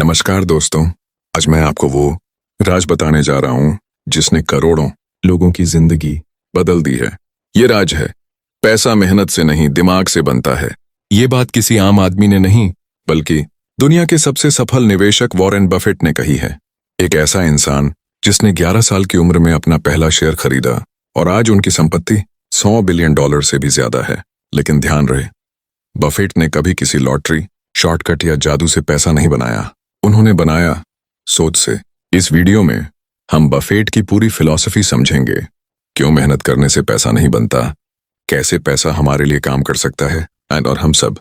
नमस्कार दोस्तों, आज मैं आपको वो राज बताने जा रहा हूं जिसने करोड़ों लोगों की जिंदगी बदल दी है। ये राज है, पैसा मेहनत से नहीं दिमाग से बनता है। ये बात किसी आम आदमी ने नहीं बल्कि दुनिया के सबसे सफल निवेशक वॉरेन बफेट ने कही है। एक ऐसा इंसान जिसने 11 साल की उम्र में अपना पहला शेयर खरीदा और आज उनकी संपत्ति $100 बिलियन से भी ज्यादा है। लेकिन ध्यान रहे, बफेट ने कभी किसी लॉटरी, शॉर्टकट या जादू से पैसा नहीं बनाया, उन्होंने बनाया सोच से। इस वीडियो में हम बफेट की पूरी फिलॉसफी समझेंगे। क्यों मेहनत करने से पैसा नहीं बनता, कैसे पैसा हमारे लिए काम कर सकता है, और हम सब,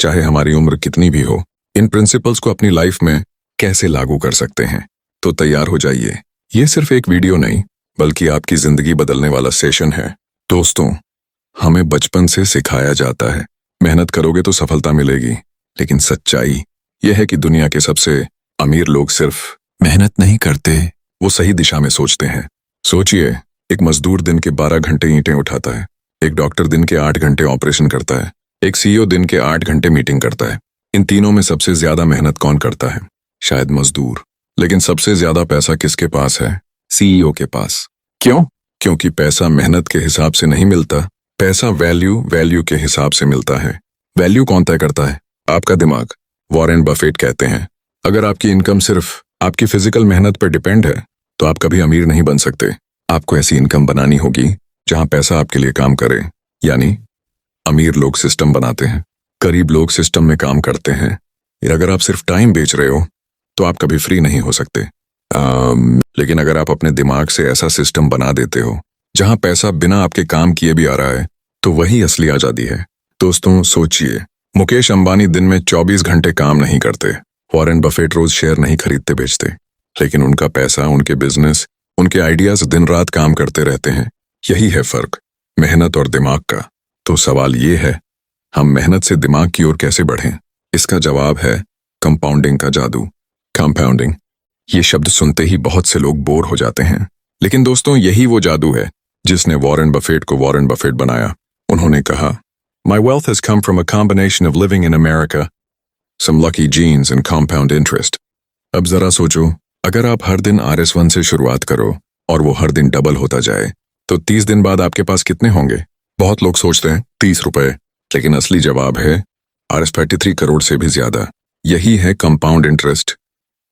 चाहे हमारी उम्र कितनी भी हो, इन प्रिंसिपल्स को अपनी लाइफ में कैसे लागू कर सकते हैं। तो तैयार हो जाइए, ये सिर्फ एक वीडियो नहीं बल्कि आपकी जिंदगी बदलने वाला सेशन है। दोस्तों, हमें बचपन से सिखाया जाता है मेहनत करोगे तो सफलता मिलेगी, लेकिन सच्चाई यह है कि दुनिया के सबसे अमीर लोग सिर्फ मेहनत नहीं करते, वो सही दिशा में सोचते हैं। सोचिए, एक मजदूर दिन के 12 घंटे ईंटें उठाता है, एक डॉक्टर दिन के 8 घंटे ऑपरेशन करता है, एक सीईओ दिन के 8 घंटे मीटिंग करता है। इन तीनों में सबसे ज्यादा मेहनत कौन करता है? शायद मजदूर। लेकिन सबसे ज्यादा पैसा किसके पास है? सीईओ के पास। क्यों? क्योंकि पैसा मेहनत के हिसाब से नहीं मिलता, पैसा वैल्यू के हिसाब से मिलता है। वैल्यू कौन तय करता है? आपका दिमाग। वॉरेन बफेट कहते हैं, अगर आपकी इनकम सिर्फ आपकी फिजिकल मेहनत पर डिपेंड है तो आप कभी अमीर नहीं बन सकते। आपको ऐसी इनकम बनानी होगी जहां पैसा आपके लिए काम करे। यानी अमीर लोग सिस्टम बनाते हैं, गरीब लोग सिस्टम में काम करते हैं। अगर आप सिर्फ टाइम बेच रहे हो तो आप कभी फ्री नहीं हो सकते। लेकिन अगर आप अपने दिमाग से ऐसा सिस्टम बना देते हो जहां पैसा बिना आपके काम किए भी आ रहा है, तो वही असली आजादी है। दोस्तों सोचिए, मुकेश अंबानी दिन में 24 घंटे काम नहीं करते, वॉरेन बफेट रोज शेयर नहीं खरीदते बेचते, लेकिन उनका पैसा, उनके बिजनेस, उनके आइडियाज दिन रात काम करते रहते हैं। यही है फर्क, मेहनत और दिमाग का। तो सवाल ये है, हम मेहनत से दिमाग की ओर कैसे बढ़ें? इसका जवाब है कंपाउंडिंग का जादू। कंपाउंडिंग, ये शब्द सुनते ही बहुत से लोग बोर हो जाते हैं, लेकिन दोस्तों यही वो जादू है जिसने वॉरेन बफेट को वॉरेन बफेट बनाया। उन्होंने कहा, My wealth has come from a combination of living in America, some lucky genes and compound interest. अब जरा सोचो, अगर आप हर दिन RS1 से शुरुआत करो और वो हर दिन डबल होता जाए तो 30 दिन बाद आपके पास कितने होंगे? बहुत लोग सोचते हैं 30 रुपए, लेकिन असली जवाब है RS33 करोड़ से भी ज्यादा। यही है कंपाउंड इंटरेस्ट।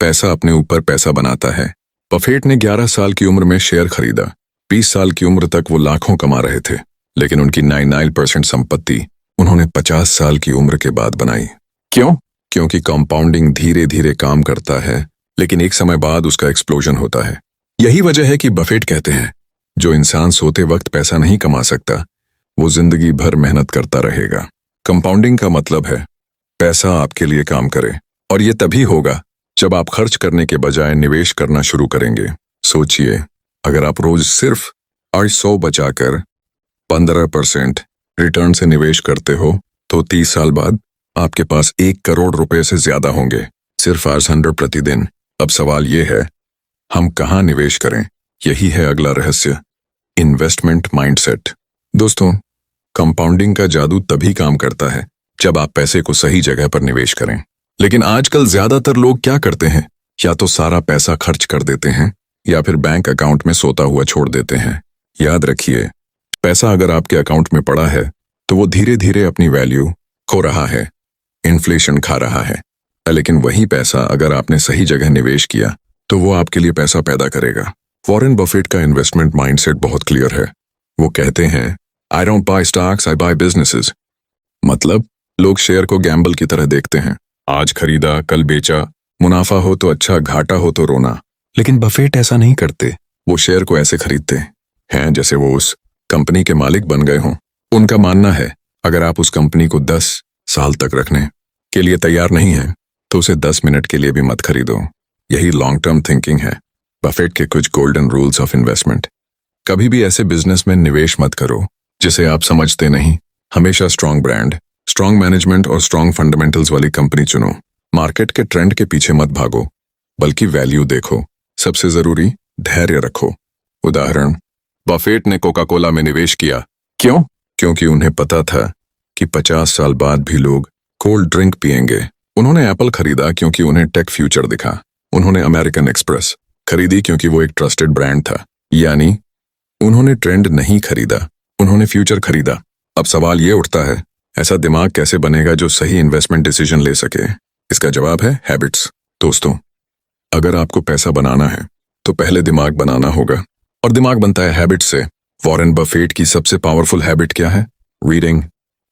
पैसा अपने ऊपर पैसा बनाता है। बफेट ने 11 साल की उम्र में शेयर खरीदा। 20 साल की उम्र तक वो लाखों कमा रहे थे, लेकिन उनकी 99% संपत्ति उन्होंने 50 साल की उम्र के बाद बनाई। क्यों? क्योंकि कंपाउंडिंग धीरे धीरे काम करता है, लेकिन एक समय बाद उसका एक्सप्लोजन होता है। यही वजह है कि बफेट कहते हैं, जो इंसान सोते वक्त पैसा नहीं कमा सकता, वो जिंदगी भर मेहनत करता रहेगा। कंपाउंडिंग का मतलब है पैसा आपके लिए काम करे, और ये तभी होगा जब आप खर्च करने के बजाय निवेश करना शुरू करेंगे। सोचिए, अगर आप रोज सिर्फ 800 बचाकर 15% रिटर्न से निवेश करते हो तो 30 साल बाद आपके पास 1 करोड़ रुपए से ज्यादा होंगे, सिर्फ 800 प्रतिदिन। अब सवाल यह है, हम कहां निवेश करें? यही है अगला रहस्य, इन्वेस्टमेंट माइंडसेट। दोस्तों, कंपाउंडिंग का जादू तभी काम करता है जब आप पैसे को सही जगह पर निवेश करें। लेकिन आजकल ज्यादातर लोग क्या करते हैं? या तो सारा पैसा खर्च कर देते हैं या फिर बैंक अकाउंट में सोता हुआ छोड़ देते हैं। याद रखिए, पैसा अगर आपके अकाउंट में पड़ा है तो वो धीरे धीरे अपनी वैल्यू खो रहा है, इन्फ्लेशन खा रहा है। लेकिन वही पैसा अगर आपने सही जगह निवेश किया तो वो आपके लिए पैसा पैदा करेगा। वॉरेन बफेट का इन्वेस्टमेंट माइंडसेट बहुत क्लियर है। वो कहते हैं, I don't buy stocks, I buy businesses. मतलब लोग शेयर को गैम्बल की तरह देखते हैं, आज खरीदा कल बेचा, मुनाफा हो तो अच्छा, घाटा हो तो रोना। लेकिन बफेट ऐसा नहीं करते। वो शेयर को ऐसे खरीदते हैं जैसे वो उस कंपनी के मालिक बन गए हों। उनका मानना है, अगर आप उस कंपनी को 10 साल तक रखने के लिए तैयार नहीं हैं तो उसे 10 मिनट के लिए भी मत खरीदो। यही लॉन्ग टर्म थिंकिंग है। बफेट के कुछ गोल्डन रूल्स ऑफ इन्वेस्टमेंट। कभी भी ऐसे बिजनेस में निवेश मत करो जिसे आप समझते नहीं। हमेशा स्ट्रांग ब्रांड, स्ट्रांग मैनेजमेंट और स्ट्रांग फंडामेंटल्स वाली कंपनी चुनो। मार्केट के ट्रेंड के पीछे मत भागो, बल्कि वैल्यू देखो। सबसे जरूरी, धैर्य रखो। उदाहरण, बफेट ने कोका कोला में निवेश किया। क्यों? क्योंकि उन्हें पता था कि 50 साल बाद भी लोग कोल्ड ड्रिंक पिएंगे। उन्होंने एप्पल खरीदा क्योंकि उन्हें टेक फ्यूचर दिखा। उन्होंने अमेरिकन एक्सप्रेस खरीदी क्योंकि वो एक ट्रस्टेड ब्रांड था। यानी उन्होंने ट्रेंड नहीं खरीदा, उन्होंने फ्यूचर खरीदा। अब सवाल ये उठता है, ऐसा दिमाग कैसे बनेगा जो सही इन्वेस्टमेंट डिसीजन ले सके? इसका जवाब है हैबिट्स। दोस्तों, अगर आपको पैसा बनाना है तो पहले दिमाग बनाना होगा, और दिमाग बनता है हैबिट से। वॉरेन बफेट की सबसे पावरफुल हैबिट क्या है? रीडिंग।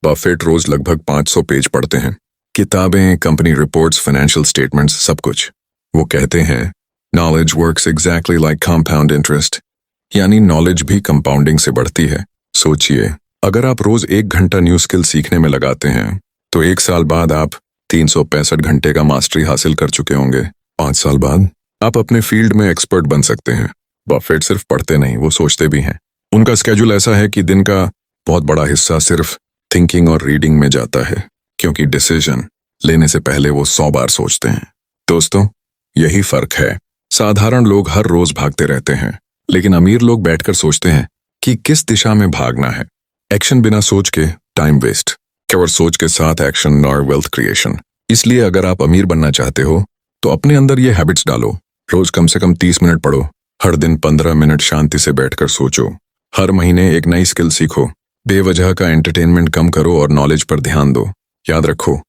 बफेट रोज लगभग 500 पेज पढ़ते हैं, किताबें, कंपनी रिपोर्ट्स, फाइनेंशियल स्टेटमेंट्स, सब कुछ। वो कहते हैं knowledge works exactly like compound interest, यानी नॉलेज भी कंपाउंडिंग से बढ़ती है। सोचिए, अगर आप रोज 1 घंटा न्यू स्किल सीखने में लगाते हैं तो 1 साल बाद आप 365 घंटे का मास्टरी हासिल कर चुके होंगे। 5 साल बाद आप अपने फील्ड में एक्सपर्ट बन सकते हैं। बफेट सिर्फ पढ़ते नहीं, वो सोचते भी हैं। उनका स्केड्यूल ऐसा है कि दिन का बहुत बड़ा हिस्सा सिर्फ थिंकिंग और रीडिंग में जाता है, क्योंकि डिसीजन लेने से पहले वो 100 बार सोचते हैं। दोस्तों, यही फर्क है। साधारण लोग हर रोज भागते रहते हैं, लेकिन अमीर लोग बैठकर सोचते हैं कि किस दिशा में भागना है। एक्शन बिना सोच के टाइम वेस्ट, केवल सोच के साथ एक्शन और वेल्थ क्रिएशन। इसलिए अगर आप अमीर बनना चाहते हो तो अपने अंदर ये हैबिट्स डालो। रोज कम से कम 30 मिनट पढ़ो, हर दिन 15 मिनट शांति से बैठकर सोचो, हर महीने एक नई स्किल सीखो, बेवजह का एंटरटेनमेंट कम करो और नॉलेज पर ध्यान दो। याद रखो,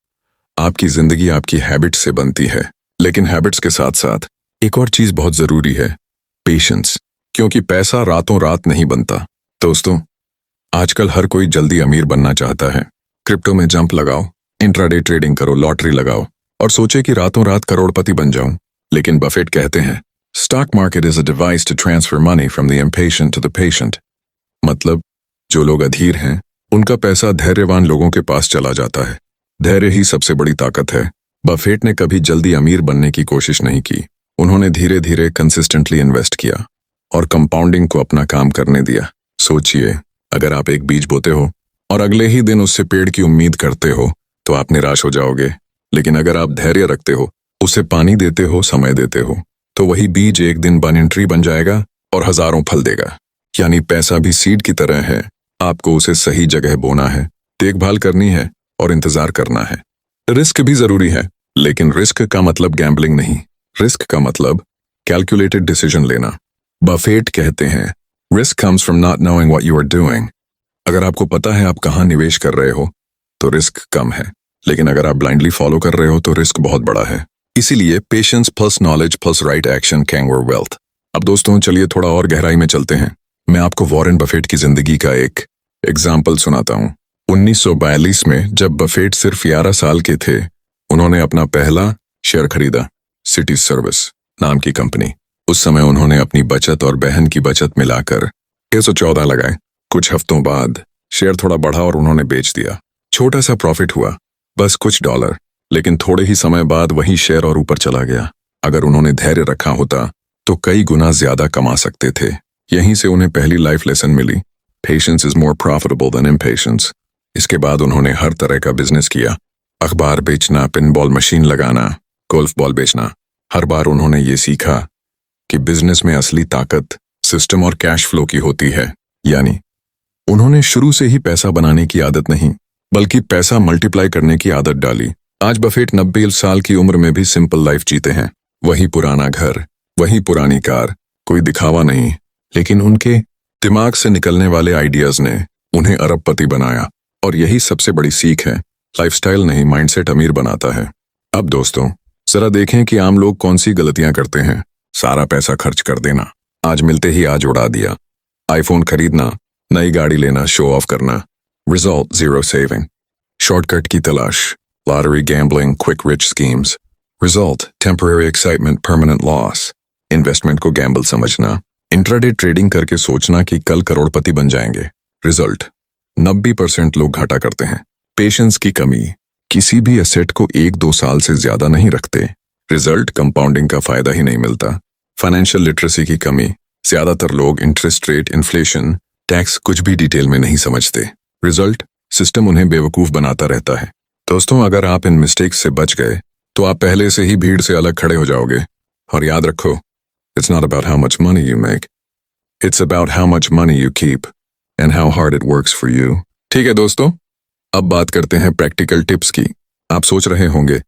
आपकी जिंदगी आपकी हैबिट से बनती है, लेकिन हैबिट्स के साथ साथ एक और चीज बहुत जरूरी है, पेशेंस, क्योंकि पैसा रातों रात नहीं बनता। दोस्तों, आजकल हर कोई जल्दी अमीर बनना चाहता है। क्रिप्टो में जंप लगाओ, इंट्राडे ट्रेडिंग करो, लॉटरी लगाओ और सोचे कि रातों रात करोड़पति बन जाऊं। लेकिन बफेट कहते हैं stock market is a device to transfer money from the impatient to the patient. मतलब जो लोग अधीर हैं उनका पैसा धैर्यवान लोगों के पास चला जाता है। धैर्य ही सबसे बड़ी ताकत है। बफेट ने कभी जल्दी अमीर बनने की कोशिश नहीं की। उन्होंने धीरे धीरे कंसिस्टेंटली इन्वेस्ट किया और कंपाउंडिंग को अपना काम करने दिया। सोचिए, अगर आप एक बीज बोते हो और अगले ही दिन उससे पेड़ की उम्मीद करते हो तो आप निराश हो जाओगे। लेकिन अगर आप धैर्य रखते हो, उसे पानी देते हो, समय देते हो, तो वही बीज एक दिन बनियन ट्री बन जाएगा और हजारों फल देगा। यानी पैसा भी सीड की तरह है, आपको उसे सही जगह बोना है, देखभाल करनी है और इंतजार करना है। रिस्क भी जरूरी है, लेकिन रिस्क का मतलब गैम्बलिंग नहीं। रिस्क का मतलब कैलकुलेटेड डिसीजन लेना। बफेट कहते हैं risk comes from not knowing what you are doing. अगर आपको पता है आप कहाँ निवेश कर रहे हो तो रिस्क कम है, लेकिन अगर आप ब्लाइंडली फॉलो कर रहे हो तो रिस्क बहुत बड़ा है। इसीलिए patience plus knowledge plus right action can grow wealth. अब दोस्तों, चलिए थोड़ा और गहराई में चलते हैं। मैं आपको वॉरेन बफेट की जिंदगी का एक एग्जाम्पल सुनाता हूँ। 1942 में जब बफेट सिर्फ 11 साल के थे, उन्होंने अपना पहला शेयर खरीदा, सिटी सर्विस नाम की कंपनी। उस समय उन्होंने अपनी बचत और बहन की बचत मिलाकर 614 लगाए। कुछ हफ्तों बाद शेयर थोड़ा बढ़ा और उन्होंने बेच दिया। छोटा सा प्रॉफिट हुआ, बस कुछ डॉलर, लेकिन थोड़े ही समय बाद वही शेयर और ऊपर चला गया। अगर उन्होंने धैर्य रखा होता तो कई गुना ज्यादा कमा सकते थे। यहीं से उन्हें पहली लाइफ लेसन मिली, patience is more profitable than impatience. इसके बाद उन्होंने हर तरह का बिजनेस किया, अखबार बेचना, पिनबॉल मशीन लगाना, गोल्फ बॉल बेचना। हर बार उन्होंने ये सीखा कि बिजनेस में असली ताकत सिस्टम और कैश फ्लो की होती है। यानी उन्होंने शुरू से ही पैसा बनाने की आदत नहीं, बल्कि पैसा मल्टीप्लाई करने की आदत डाली। आज बफेट 90 साल की उम्र में भी सिंपल लाइफ जीते हैं। वही पुराना घर, वही पुरानी कार, कोई दिखावा नहीं, लेकिन उनके दिमाग से निकलने वाले आइडियाज ने उन्हें अरबपति बनाया। और यही सबसे बड़ी सीख है, लाइफस्टाइल नहीं माइंडसेट अमीर बनाता है। अब दोस्तों, जरा देखें कि आम लोग कौन सी गलतियां करते हैं। सारा पैसा खर्च कर देना, आज मिलते ही आज उड़ा दिया। आईफोन खरीदना, नई गाड़ी लेना, शो ऑफ करना, रिजल्ट जीरो सेविंग। शॉर्टकट की तलाश, lottery, gambling, quick rich schemes. Result temporary excitement, permanent loss. Investment को गैम्बल समझना, इंट्राडे ट्रेडिंग करके सोचना कि कल करोड़पति बन जाएंगे। रिजल्ट 90% लोग घाटा करते हैं। पेशेंस की कमी, किसी भी एसेट को 1-2 साल से ज्यादा नहीं रखते। रिजल्ट कंपाउंडिंग का फायदा ही नहीं मिलता। फाइनेंशियल लिटरेसी की कमी, ज्यादातर लोग इंटरेस्ट रेट, इन्फ्लेशन, टैक्स कुछ भी डिटेल में नहीं समझते। रिजल्ट सिस्टम उन्हें बेवकूफ बनाता रहता है। दोस्तों, अगर आप इन मिस्टेक्स से बच गए तो आप पहले से ही भीड़ से अलग खड़े हो जाओगे। और याद रखो, it's not about how much money you make, it's about how much money you keep and how hard it works for you. ठीक है दोस्तों, अब बात करते हैं प्रैक्टिकल टिप्स की। आप सोच रहे होंगे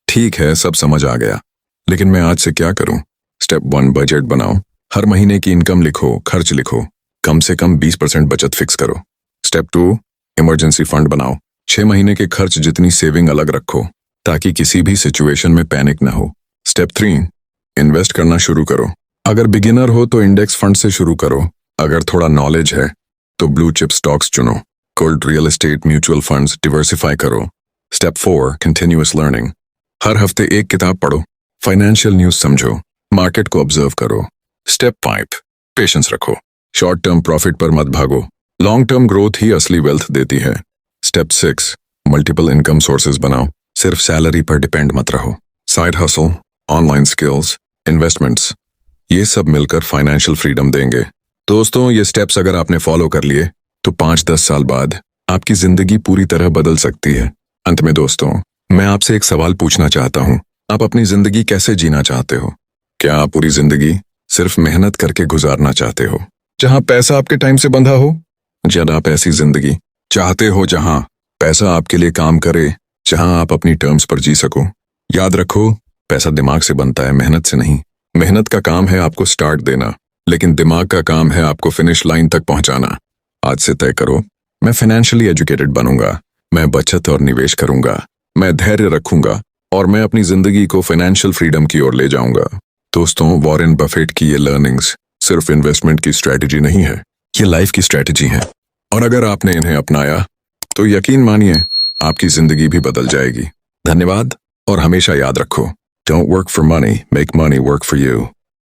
ठीक है, सब समझ आ गया, लेकिन मैं आज से क्या करूं? स्टेप 1, बजट बनाओ। हर महीने की इनकम लिखो, खर्च लिखो, कम से कम 20% बचत फिक्स करो। स्टेप 2, इमरजेंसी फंड बनाओ। 6 महीने के खर्च जितनी सेविंग अलग रखो, ताकि किसी भी सिचुएशन में पैनिक ना हो। स्टेप 3, इन्वेस्ट करना शुरू करो। अगर बिगिनर हो तो इंडेक्स फंड से शुरू करो। अगर थोड़ा नॉलेज है तो ब्लू चिप स्टॉक्स चुनो। Gold, real estate, mutual funds diversify करो। Step 4, continuous learning. हर हफ्ते एक किताब पढ़ो, फाइनेंशियल न्यूज समझो, मार्केट को ऑब्जर्व करो। स्टेप 5, पेशेंस रखो। शॉर्ट टर्म प्रॉफिट पर मत भागो, लॉन्ग टर्म ग्रोथ ही असली वेल्थ देती है। स्टेप 6, मल्टीपल इनकम सोर्सेज बनाओ। सिर्फ सैलरी पर डिपेंड मत रहो। Side hustle, online skills, investments, ये सब मिलकर फाइनेंशियल फ्रीडम देंगे। दोस्तों, ये स्टेप्स अगर आपने फॉलो कर लिए तो 5-10 साल बाद आपकी जिंदगी पूरी तरह बदल सकती है। अंत में दोस्तों, मैं आपसे एक सवाल पूछना चाहता हूँ। आप अपनी जिंदगी कैसे जीना चाहते हो? क्या आप पूरी जिंदगी सिर्फ मेहनत करके गुजारना चाहते हो, जहां पैसा आपके टाइम से बंधा हो? जब आप ऐसी जिंदगी चाहते हो जहां पैसा आपके लिए काम करे, जहां आप अपनी टर्म्स पर जी सको? याद रखो, पैसा दिमाग से बनता है, मेहनत से नहीं। मेहनत का काम है आपको स्टार्ट देना, लेकिन दिमाग का काम है आपको फिनिश लाइन तक पहुंचाना। आज से तय करो, मैं फाइनेंशियली एजुकेटेड बनूंगा, मैं बचत और निवेश करूंगा, मैं धैर्य रखूंगा और मैं अपनी जिंदगी को फाइनेंशियल फ्रीडम की ओर ले जाऊंगा। दोस्तों, वॉरेन बफेट की ये लर्निंग्स सिर्फ इन्वेस्टमेंट की स्ट्रेटजी नहीं है, ये लाइफ की स्ट्रेटजी है। और अगर आपने इन्हें अपनाया तो यकीन मानिए आपकी जिंदगी भी बदल जाएगी। धन्यवाद और हमेशा याद रखो, don't work for money, make money work for you.